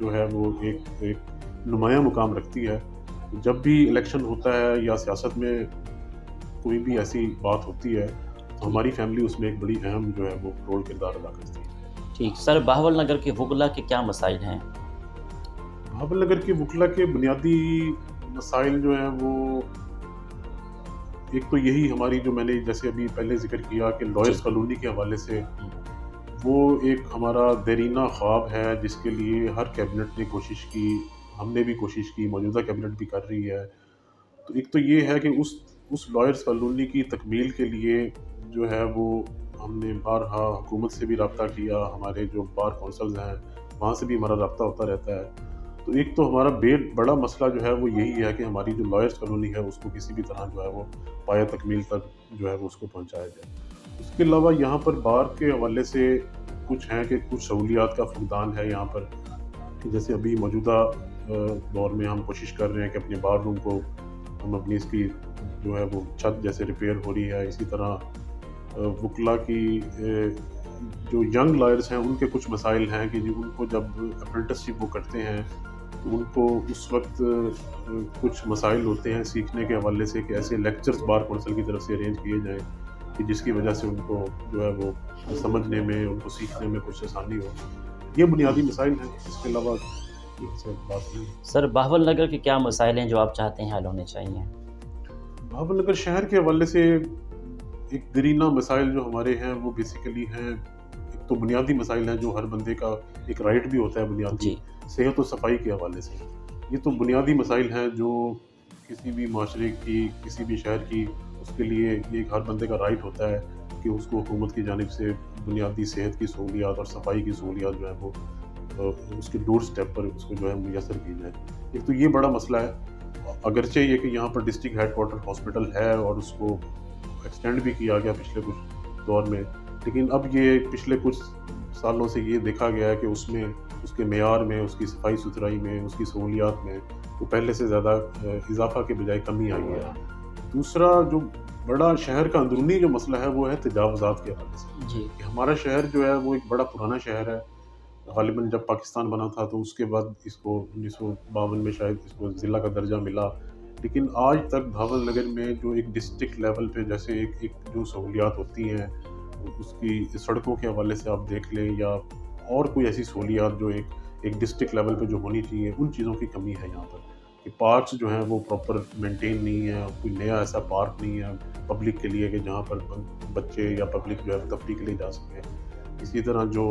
جو ہے وہ ایک نمایاں مقام رکھتی ہے. جب بھی الیکشن ہوتا ہے یا سیاست میں کوئی بھی ایسی بات ہوتی ہے تو ہماری فیملی اس میں ایک بڑی اہم جو ہے وہ رول کردار ادا کرتی ہے. ٹھیک سر، بہاول نگر کے وکلا کے کیا مسائل ہیں؟ بہاول نگر کے وکلا کے بنیادی مسائل جو ہیں وہ ایک تو یہی ہماری جو میں نے جیسے ابھی پہلے ذکر کیا کہ لائرز کالونی کے حوالے سے وہ ایک ہمارا دیرینہ خواب ہے جس کے لیے ہر کیبنٹ نے کوشش کی، ہم نے بھی کوشش کی، موجودہ کیبنٹ بھی کر رہی ہے. تو ایک تو یہ ہے کہ اس لائرز کالونی کی تکمیل کے لیے جو ہے وہ ہم نے بارہا حکومت سے بھی رابطہ کیا، ہمارے جو بار کونسلز ہیں وہاں سے بھی ہمارا رابطہ ہوتا رہتا ہے. تو ایک تو ہمارا بڑا مسئلہ جو ہے وہ یہی ہے کہ ہماری جو لائرز کالونی ہے اس کو کسی بھی طرح جو ہے وہ پایہ تکمیل تک جو ہے وہ اس کو پہنچایا جائے. اس کے علاوہ یہاں پر بار کے حوالے سے کچھ ہیں کہ کچھ سہولیات کا فقدان ہے یہاں پر، کہ جیسے ابھی موجودہ دور میں ہم کوشش کر رہے ہیں کہ اپنے بار روم کو ہم اپنی اس کی جو ہے وہ چھت جیسے ریپیئر ہو رہی ہے. اسی طرح وکلا کی جو ینگ لائرز ہیں ان کے کچھ مسائل ہیں کہ ان کو جب اپرنٹسشپ وہ کرتے ہیں تو ان کو اس وقت کچھ مسائل ہوتے ہیں سیکھنے کے حوالے سے کہ ایسے لیکچرز بار کونسل کی طرف سے ارینج کیے جائیں کہ جس کی وجہ سے ان کو جو ہے وہ سمجھنے میں، ان کو سیکھنے میں کچھ آسانی ہو. یہ بنیادی مسائل ہیں. اس کے علاوہ بات نہیں. سر بہاول نگر کے کیا مسائل ہیں جو آپ چاہتے ہیں حل ہونے چاہیے؟ بہاول نگر شہر کے حوالے سے ایک دیرینہ مسائل جو ہمارے ہیں وہ بیسیکلی ہیں، ایک تو بنیادی مسائل ہیں جو ہر بندے کا ایک رائٹ بھی ہوتا ہے بنیادی، صحت و صفائی کے حوالے سے. یہ تو بنیادی مسائل ہیں جو کسی بھی معاشرے کی، کسی بھی شہر کی، اس کے لیے یہ ہر بندے کا رائٹ ہوتا ہے کہ اس کو حکومت کی جانب سے بنیادی صحت کی سہولیات اور صفائی کی سہولیات جو ہے وہ اس کے ڈور سٹیپ پر اس کو جو ہے میسر کی جائے. ایک تو یہ بڑا مسئلہ ہے. اگرچہ یہ کہ یہاں پر ڈسٹرکٹ ہیڈ کوارٹر ہاسپٹل ہے اور اس کو ایکسٹینڈ بھی کیا گیا پچھلے کچھ دور میں، لیکن اب یہ پچھلے کچھ سالوں سے یہ دیکھا گیا ہے کہ اس میں اس کے معیار میں، اس کی صفائی ستھرائی میں، اس کی سہولیات میں وہ پہلے سے زیادہ اضافہ کے بجائے کمی آئی ہے. دوسرا جو بڑا شہر کا اندرونی جو مسئلہ ہے وہ ہے تجاوزات کے حوالے سے. کہ ہمارا شہر جو ہے وہ ایک بڑا پرانا شہر ہے. غالباً جب پاکستان بنا تھا تو اس کے بعد اس کو 1952 میں شاید اس کو ضلع کا درجہ ملا، لیکن آج تک بہاول نگر میں جو ایک ڈسٹرکٹ لیول پہ جیسے ایک جو سہولیات ہوتی ہیں اس کی سڑکوں کے حوالے سے آپ دیکھ لیں یا اور کوئی ایسی سہولیات جو ایک ڈسٹرکٹ لیول پہ جو ہونی چاہیے، ان چیزوں کی کمی ہے یہاں پر. کہ پارکس جو ہیں وہ پراپر مینٹین نہیں ہے، کوئی نیا ایسا پارک نہیں ہے پبلک کے لیے کہ جہاں پر بچے یا پبلک جو ہے تفریح کے لیے جا سکیں. اسی طرح جو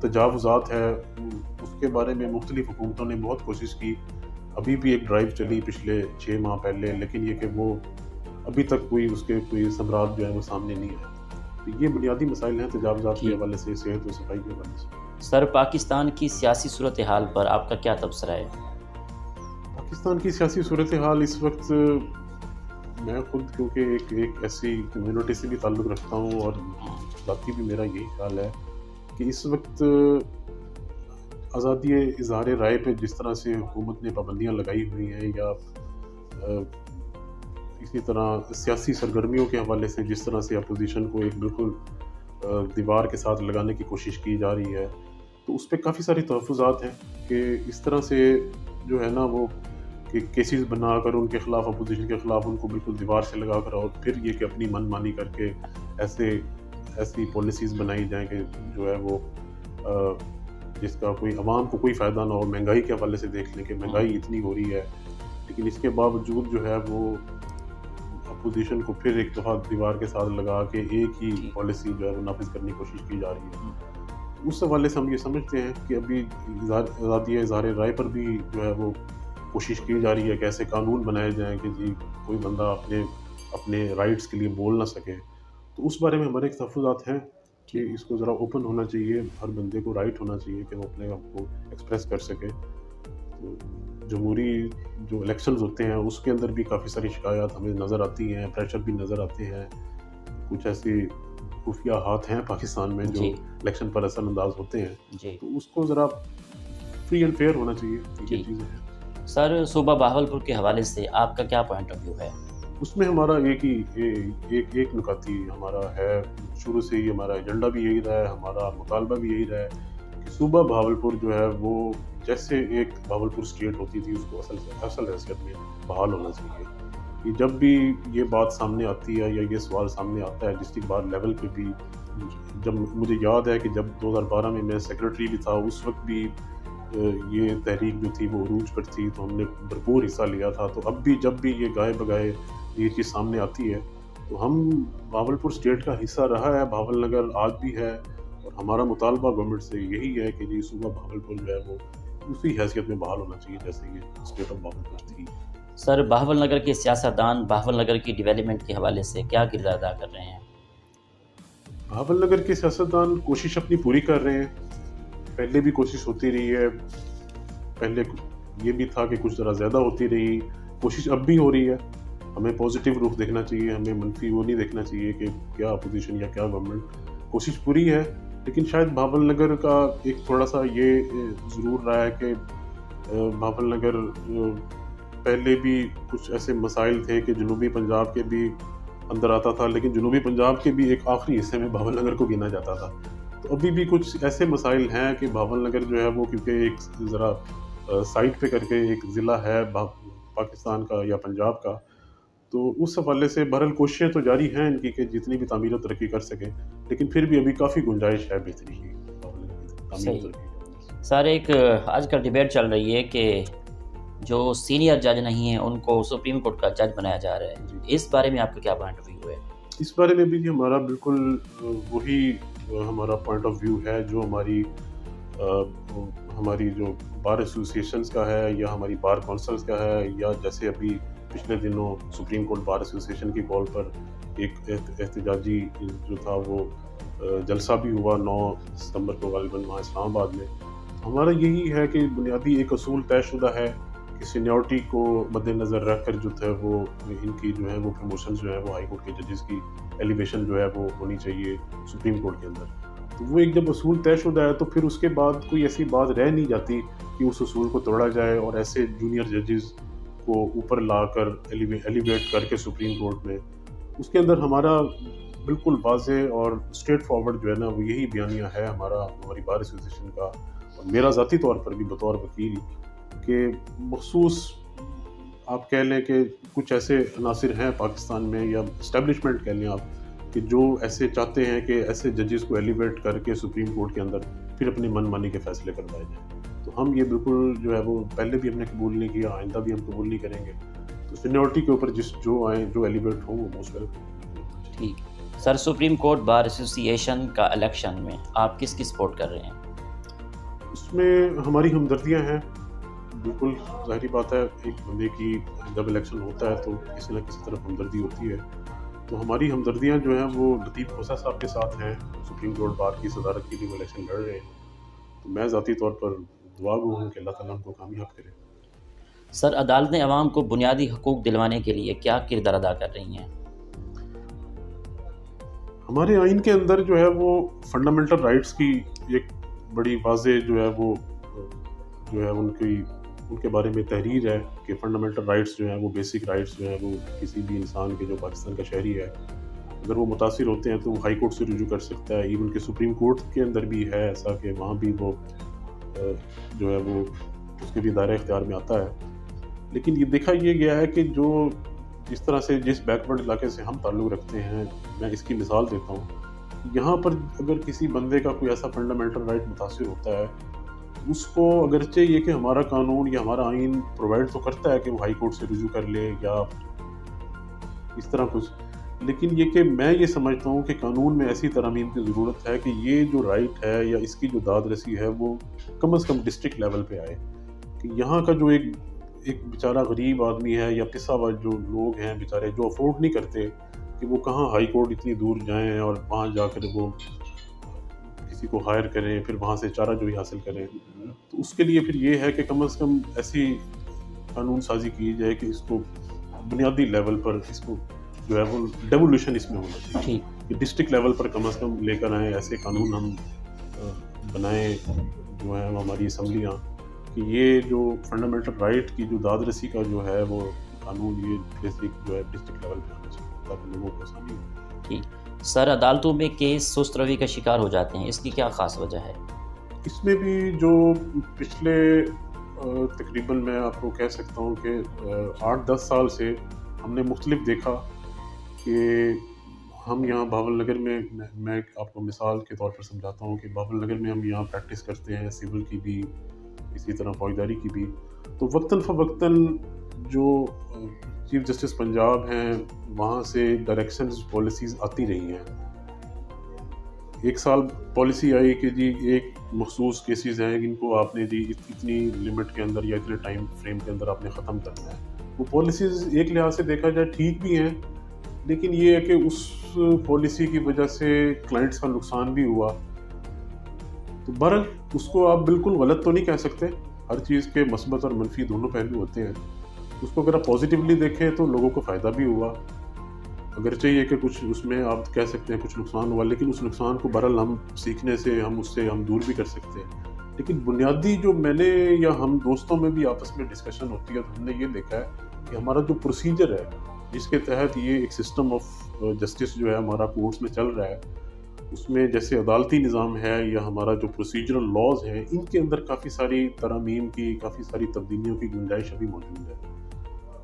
تجاوزات ہے اس کے بارے میں مختلف حکومتوں نے بہت کوشش کی. ابھی بھی ایک ڈرائیو چلی پچھلے 6 ماہ پہلے، لیکن یہ کہ وہ ابھی تک کوئی ثمرات جو ہے وہ سامنے نہیں آئے. تو یہ بنیادی مسائل ہیں تجاوزات کے حوالے سے، صحت و صفائی کے حوالے سے. سر پاکستان کی سیاسی صورتحال پر آپ کا کیا تبصرہ ہے؟ پاکستان کی سیاسی صورتحال اس وقت، میں خود کیونکہ ایک ایسی کمیونٹی سے بھی تعلق رکھتا ہوں اور ذاتی بھی میرا یہی خیال ہے کہ اس وقت آزادی اظہار رائے پہ جس طرح سے حکومت نے پابندیاں لگائی ہوئی ہیں، یا اسی طرح سیاسی سرگرمیوں کے حوالے سے جس طرح سے اپوزیشن کو ایک بالکل دیوار کے ساتھ لگانے کی کوشش کی جا رہی ہے، تو اس پہ کافی ساری تحفظات ہیں کہ اس طرح سے جو ہے نا وہ کہ کیسز بنا کر ان کے خلاف، اپوزیشن کے خلاف ان کو بالکل دیوار سے لگا کر اور پھر یہ کہ اپنی من مانی کر کے ایسی پالیسیز بنائی جائیں کہ جو ہے وہ جس کا کوئی عوام کو کوئی فائدہ نہ ہو. مہنگائی کے حوالے سے دیکھ لیں کہ مہنگائی اتنی ہو رہی ہے، لیکن اس کے باوجود جو ہے وہ اپوزیشن کو پھر ایک دفعہ دیوار کے ساتھ لگا کے ایک ہی پالیسی جو ہے وہ نافذ کرنے کی کوشش کی جا رہی ہے. اس حوالے سے ہم یہ سمجھتے ہیں کہ ابھی آزادی اظہار رائے پر بھی جو ہے وہ کوشش کی جا رہی ہے کہ ایسے قانون بنائے جائیں کہ جی کوئی بندہ اپنے رائٹس کے لیے بول نہ سکے. تو اس بارے میں ہمارے ایک تحفظات ہیں کہ اس کو ذرا اوپن ہونا چاہیے، ہر بندے کو رائٹ ہونا چاہیے کہ وہ اپنے آپ کو ایکسپریس کر سکے. تو جمہوری جو الیکشنز ہوتے ہیں اس کے اندر بھی کافی ساری شکایات ہمیں نظر آتی ہیں، پریشر بھی نظر آتے ہیں. کچھ ایسی خفیہ ہاتھ ہیں پاکستان میں جو الیکشن پر اثر انداز ہوتے ہیں، تو اس کو ذرا فری اینڈ فیئر ہونا چاہیے. یہ چیزیں ہیں. سر صوبہ بہاولپور کے حوالے سے آپ کا کیا پوائنٹ آف ویو ہے؟ اس میں ہمارا ایک نکاتی ہمارا ہے، شروع سے ہی ہمارا ایجنڈا بھی یہی رہا ہے، ہمارا مطالبہ بھی یہی رہا ہے کہ صوبہ بہاولپور جو ہے وہ جیسے ایک بہاولپور اسٹیٹ ہوتی تھی اس کو اصل حیثیت میں بحال ہونا چاہیے. کہ جب بھی یہ بات سامنے آتی ہے یا یہ سوال سامنے آتا ہے ڈسٹرکٹ بار لیول پہ بھی، جب مجھے یاد ہے کہ جب 2012 میں سیکرٹری بھی تھا اس وقت بھی یہ تحریک جو تھی وہ عروج پر تھی تو ہم نے بھرپور حصہ لیا تھا. تو اب بھی جب بھی یہ گائے بگائے یہ چیز سامنے آتی ہے تو ہم بہاولپور اسٹیٹ کا حصہ رہا ہے، بہاول نگر آج بھی ہے، اور ہمارا مطالبہ گورنمنٹ سے یہی ہے کہ یہ صوبہ بہاولپور جو ہے وہ اسی حیثیت میں بحال ہونا چاہیے جیسے یہ اسٹیٹ آف بہاولپور تھی. سر، بہاول نگر کے سیاستدان بہاول نگر کی ڈیولپمنٹ کے حوالے سے کیا کردار ادا کر رہے ہیں؟ بہاول نگر کے سیاستدان کوشش اپنی پوری کر رہے ہیں. پہلے بھی کوشش ہوتی رہی ہے، پہلے یہ بھی تھا کہ کچھ ذرا زیادہ ہوتی رہی، کوشش اب بھی ہو رہی ہے. ہمیں پازیٹیو رخ دیکھنا چاہیے، ہمیں منفی وہ نہیں دیکھنا چاہیے کہ کیا اپوزیشن یا کیا گورنمنٹ. کوشش پوری ہے، لیکن شاید بہاول نگر کا ایک تھوڑا سا یہ ضرور رہا ہے کہ بہاول نگر پہلے بھی کچھ ایسے مسائل تھے کہ جنوبی پنجاب کے بھی اندر آتا تھا، لیکن جنوبی پنجاب کے بھی ایک آخری حصے میں بہاول نگر کو گنا جاتا تھا. تو ابھی بھی کچھ ایسے مسائل ہیں کہ بہاول نگر جو ہے وہ کیونکہ ایک ذرا سائٹ پہ کر کے ایک ضلع ہے پاکستان کا یا پنجاب کا، تو اس حوالے سے بہرحال کوششیں تو جاری ہیں ان کی کہ جتنی بھی تعمیر و ترقی کر سکیں، لیکن پھر بھی ابھی کافی گنجائش ہے بہتری کی بہاول نگر کی تعمیر و ترقی. سر، ایک آج کل ڈبیٹ چل رہی ہے کہ جو سینئر جج نہیں ہیں ان کو سپریم کورٹ کا جج بنایا جا رہا ہے. اس بارے میں آپ کا کیا پوائنٹ آف ویو ہے؟ اس بارے میں بھی ہمارا بالکل وہی ہمارا پوائنٹ آف ویو ہے جو ہماری جو بار ایسوسیشنز کا ہے یا ہماری بار کونسلز کا ہے، یا جیسے ابھی پچھلے دنوں سپریم کورٹ بار ایسوسیشن کی کال پر ایک احتجاجی جو تھا وہ جلسہ بھی ہوا 9 ستمبر کو غالباً وہاں اسلام آباد میں. ہمارا یہی ہے کہ بنیادی ایک اصول طے شدہ ہے کہ سینیورٹی کو مد نظر رکھ کر جو ہے وہ ان کی جو ہے وہ پروموشن جو ہے وہ ہائی کورٹ کے ججز کی ایلیویشن جو ہے وہ ہونی چاہیے سپریم کورٹ کے اندر. تو وہ ایک جب اصول طے شدہ ہے تو پھر اس کے بعد کوئی ایسی بات رہ نہیں جاتی کہ اس اصول کو توڑا جائے اور ایسے جونیئر ججز کو اوپر لا کر ایلیویٹ کر کے سپریم کورٹ میں. اس کے اندر ہمارا بالکل واضح اور اسٹریٹ فارورڈ جو ہے نا وہ یہی بیانیہ ہے ہماری بار ایسوسیشن کا اور میرا ذاتی طور پر بھی بطور وکیل، کہ مخصوص آپ کہہ لیں کہ کچھ ایسے عناصر ہیں پاکستان میں یا اسٹیبلشمنٹ کہہ لیں آپ کہ جو ایسے چاہتے ہیں کہ ایسے ججز کو ایلیویٹ کر کے سپریم کورٹ کے اندر پھر اپنی من مانی کے فیصلے کروائے جائیں. تو ہم یہ بالکل جو ہے وہ پہلے بھی ہم نے قبول نہیں کیا، آئندہ بھی ہم قبول نہیں کریں گے. تو سینیورٹی کے اوپر جو آئیں جو ایلیویٹ ہوں وہ موسٹ ویلکم. ٹھیک. سر، سپریم کورٹ بار ایسوسی ایشن کا الیکشن میں آپ کس کی سپورٹ کر رہے ہیں؟ اس میں ہماری ہمدردیاں ہیں، بالکل ظاہری بات ہے. ایک بندے کی جب الیکشن ہوتا ہے تو کسی نہ کسی طرف ہمدردی ہوتی ہے. تو ہماری ہمدردیاں جو ہیں وہ لطیف کھوسہ صاحب کے ساتھ ہیں، سپریم کورٹ بار کی صدارت کے لیے وہ الیکشن لڑ رہے ہیں. تو میں ذاتی طور پر دعا گو ہوں کہ اللہ تعالیٰ ان کو کامیاب کرے. سر، عدالتیں عوام کو بنیادی حقوق دلوانے کے لیے کیا کردار ادا کر رہی ہیں؟ ہمارے آئین کے اندر جو ہے وہ فنڈامنٹل رائٹس کی ایک بڑی واضح جو ہے ان کے بارے میں تحریر ہے کہ فنڈامنٹل رائٹس جو ہیں وہ بیسک رائٹس جو ہیں وہ کسی بھی انسان کے جو پاکستان کا شہری ہے اگر وہ متاثر ہوتے ہیں تو وہ ہائی کورٹ سے رجوع کر سکتا ہے. ایون کہ سپریم کورٹ کے اندر بھی ہے ایسا کہ وہاں بھی وہ جو ہے وہ اس کے بھی دائرہ اختیار میں آتا ہے. لیکن یہ دیکھا یہ گیا ہے کہ جو جس طرح سے جس بیکورڈ علاقے سے ہم تعلق رکھتے ہیں، میں اس کی مثال دیتا ہوں، یہاں پر اگر کسی بندے کا کوئی ایسا فنڈامنٹل رائٹ متاثر ہوتا ہے، اس کو اگرچہ یہ کہ ہمارا قانون یا ہمارا آئین پرووائڈ تو کرتا ہے کہ وہ ہائی کورٹ سے رجوع کر لے یا اس طرح کچھ، لیکن یہ کہ میں یہ سمجھتا ہوں کہ قانون میں ایسی ترامیم کی ضرورت ہے کہ یہ جو رائٹ ہے یا اس کی جو داد رسی ہے وہ کم از کم ڈسٹرکٹ لیول پہ آئے. کہ یہاں کا جو ایک بیچارہ غریب آدمی ہے یا پسا ہوا جو لوگ ہیں بیچارے جو افورڈ نہیں کرتے کہ وہ کہاں ہائی کورٹ اتنی دور جائیں اور وہاں جا کر وہ کسی کو ہائر کریں پھر وہاں سے چارہ جوئی حاصل کریں، تو اس کے لیے پھر یہ ہے کہ کم از کم ایسی قانون سازی کی جائے کہ اس کو بنیادی لیول پر اس کو جو ہے وہ ڈیولیوشن اس میں ہونا چاہیے کہ ڈسٹرکٹ لیول پر کم از کم لے کر آئیں ایسے قانون ہم بنائیں جو ہیں ہماری اسمبلیاں کہ یہ جو فنڈامنٹل رائٹ کی جو داد رسی کا جو ہے وہ قانون یہ بیسک جو ہے ڈسٹرکٹ لیول پہ آنا چاہیے تاکہ لوگوں کو آسانی ہو. ٹھیک. سر، عدالتوں میں کیس سست روی کا شکار ہو جاتے ہیں، اس کی کیا خاص وجہ ہے؟ اس میں بھی جو پچھلے تقریباً میں آپ کو کہہ سکتا ہوں کہ 8-10 سال سے ہم نے مختلف دیکھا کہ ہم یہاں بہاول نگر میں آپ کو مثال کے طور پر سمجھاتا ہوں کہ بہاول نگر میں ہم یہاں پریکٹس کرتے ہیں سول کی بھی، اسی طرح فوجداری کی بھی. تو وقتاً فوقتاً جو چیف جسٹس پنجاب ہیں وہاں سے ڈائریکشنز پالیسیز آتی رہی ہیں. ایک سال پالیسی آئی کہ جی ایک مخصوص کیسز ہیں جن کو آپ نے جی اتنی لمٹ کے اندر یا اتنے ٹائم فریم کے اندر آپ نے ختم کرنا ہے. وہ پالیسیز ایک لحاظ سے دیکھا جائے ٹھیک بھی ہیں، لیکن یہ ہے کہ اس پالیسی کی وجہ سے کلائنٹس کا نقصان بھی ہوا. تو بہرحال اس کو آپ بالکل غلط تو نہیں کہہ سکتے، ہر چیز کے مثبت اور منفی دونوں پہلو ہوتے ہیں. اس کو اگر آپ پازیٹیولی دیکھیں تو لوگوں کو فائدہ بھی ہوا، اگرچہ یہ کہ کچھ اس میں آپ کہہ سکتے ہیں کچھ نقصان ہوا، لیکن اس نقصان کو بہرحال ہم سیکھنے سے ہم دور بھی کر سکتے ہیں. لیکن بنیادی جو میں نے یا ہم دوستوں میں بھی آپس میں ڈسکشن ہوتی ہے تو ہم نے یہ دیکھا ہے کہ ہمارا جو پروسیجر ہے جس کے تحت یہ ایک سسٹم آف جسٹس جو ہے ہمارا کورٹس میں چل رہا ہے، اس میں جیسے عدالتی نظام ہے یا ہمارا جو پروسیجرل لاز ہیں، ان کے اندر کافی ساری ترامیم کی، کافی ساری تبدیلیوں کی گنجائش ابھی موجود ہے.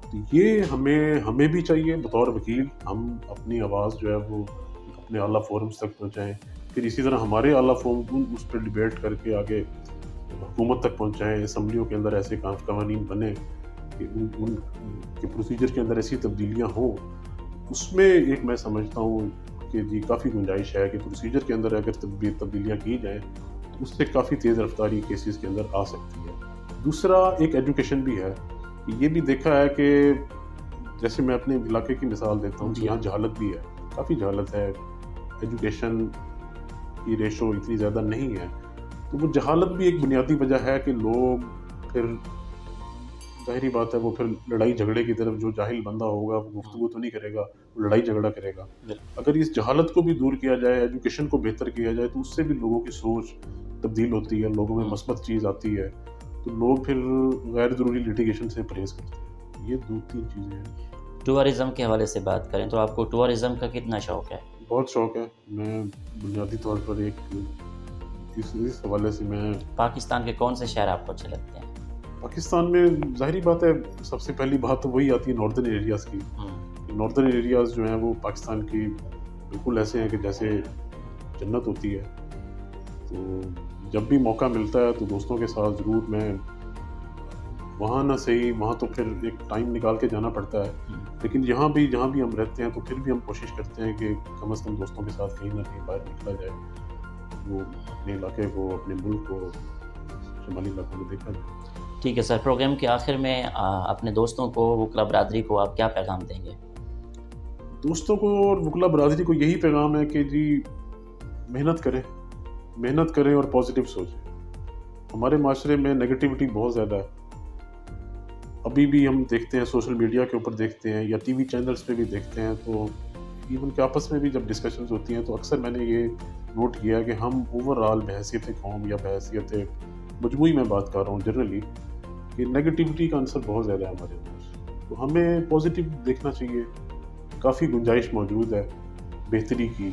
تو یہ ہمیں بھی چاہیے بطور وکیل ہم اپنی آواز جو ہے وہ اپنے اعلیٰ فورمز تک پہنچائیں، پھر اسی طرح ہمارے اعلیٰ فورم اس پہ ڈیبیٹ کر کے آگے حکومت تک پہنچائیں، اسمبلیوں کے اندر ایسے قوانین بنے کہ ان کے پروسیجر کے اندر ایسی تبدیلیاں ہوں. اس میں ایک میں سمجھتا ہوں کہ جی کافی گنجائش ہے کہ پروسیجر کے اندر اگر تبدیلیاں کی جائیں تو اس سے کافی تیز رفتاری کیسز کے اندر آ سکتی ہے. دوسرا ایک ایجوکیشن بھی ہے. یہ بھی دیکھا ہے کہ جیسے میں اپنے علاقے کی مثال دیتا ہوں کہ یہاں جہالت بھی ہے، کافی جہالت ہے، ایجوکیشن کی ریشو اتنی زیادہ نہیں ہے. تو وہ جہالت بھی ایک بنیادی وجہ ہے کہ لوگ پھر ظاہری بات ہے وہ پھر لڑائی جھگڑے کی طرف، جو جاہل بندہ ہوگا وہ گفتگو تو نہیں کرے گا، وہ لڑائی جھگڑا کرے گا. اگر اس جہالت کو بھی دور کیا جائے، ایجوکیشن کو بہتر کیا جائے تو اس سے بھی لوگوں کی سوچ تبدیل ہوتی ہے، لوگوں میں مثبت چیز آتی ہے، تو لوگ پھر غیر ضروری لیٹیگیشن سے پرہیز کرتے ہیں. یہ 2-3 چیزیں ہیں. ٹورزم کے حوالے سے بات کریں تو آپ کو ٹورزم کا کتنا شوق ہے؟ بہت شوق ہے. میں بنیادی طور پر اس حوالے سے میں پاکستان کے کون سے شہر آپ کو اچھے لگتے ہیں؟ پاکستان میں ظاہری بات ہے سب سے پہلی بات تو وہی آتی ہے ناردرن ایریاز کی. ناردرن ایریاز جو ہیں وہ پاکستان کی بالکل ایسے ہیں کہ جیسے جنت ہوتی ہے. تو جب بھی موقع ملتا ہے تو دوستوں کے ساتھ ضرور میں وہاں نہ صحیح، وہاں تو پھر ایک ٹائم نکال کے جانا پڑتا ہے، لیکن جہاں بھی ہم رہتے ہیں تو پھر بھی ہم کوشش کرتے ہیں کہ کم از کم دوستوں کے ساتھ کہیں نہ کہیں باہر نکلا جائے، وہ اپنے علاقے کو، اپنے ملک کو، شمالی علاقوں کو دیکھا جائے. ٹھیک ہے سر، پروگرام کے آخر میں اپنے دوستوں کو، وکلا برادری کو آپ کیا پیغام دیں گے؟ دوستوں کو اور وکلا برادری کو یہی پیغام ہے کہ جی محنت کریں اور پازیٹیو سوچیں. ہمارے معاشرے میں نیگیٹیوٹی بہت زیادہ ہے. ابھی بھی ہم دیکھتے ہیں سوشل میڈیا کے اوپر دیکھتے ہیں یا ٹی وی چینلز پہ بھی دیکھتے ہیں، تو ایون کہ آپس میں بھی جب ڈسکشنز ہوتی ہیں تو اکثر میں نے یہ نوٹ کیا کہ ہم اوور آل بحیثیت قوم یا بحیثیت مجموعی میں بات کر رہا ہوں جنرلی، کہ نیگیٹیوٹی کا عنصر بہت زیادہ ہے ہمارے اندر. تو ہمیں پازیٹیو دیکھنا چاہیے. کافی گنجائش موجود ہے بہتری کی.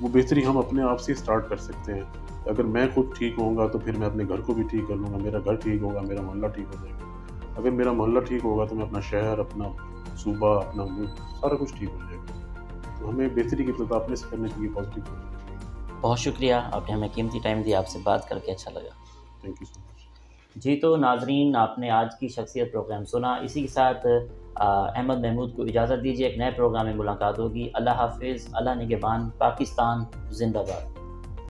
وہ بہتری ہم اپنے آپ سے اسٹارٹ کر سکتے ہیں. اگر میں خود ٹھیک ہوں گا تو پھر میں اپنے گھر کو بھی ٹھیک کر لوں گا، میرا گھر ٹھیک ہوگا میرا محلہ ٹھیک ہو جائے گا. اگر میرا محلہ ٹھیک ہوگا تو میں اپنا شہر، اپنا صوبہ، اپنا ملک، سارا کچھ ٹھیک ہو جائے گا. تو ہمیں بہتری کی ابتدا اپنے سے کرنے چاہیے، پازیٹیو. بہت شکریہ، آپ نے ہمیں قیمتی ٹائم دیا، آپ سے بات کر کے اچھا لگا. تھینک یو سو مچ. جی تو ناظرین، آپ نے آج کی شخصیت پروگرام سنا. اسی کے ساتھ احمد محمود کو اجازت دیجیے. ایک نئے پروگرام میں ملاقات ہوگی. اللہ حافظ. اللہ نگہبان. پاکستان زندہ باد.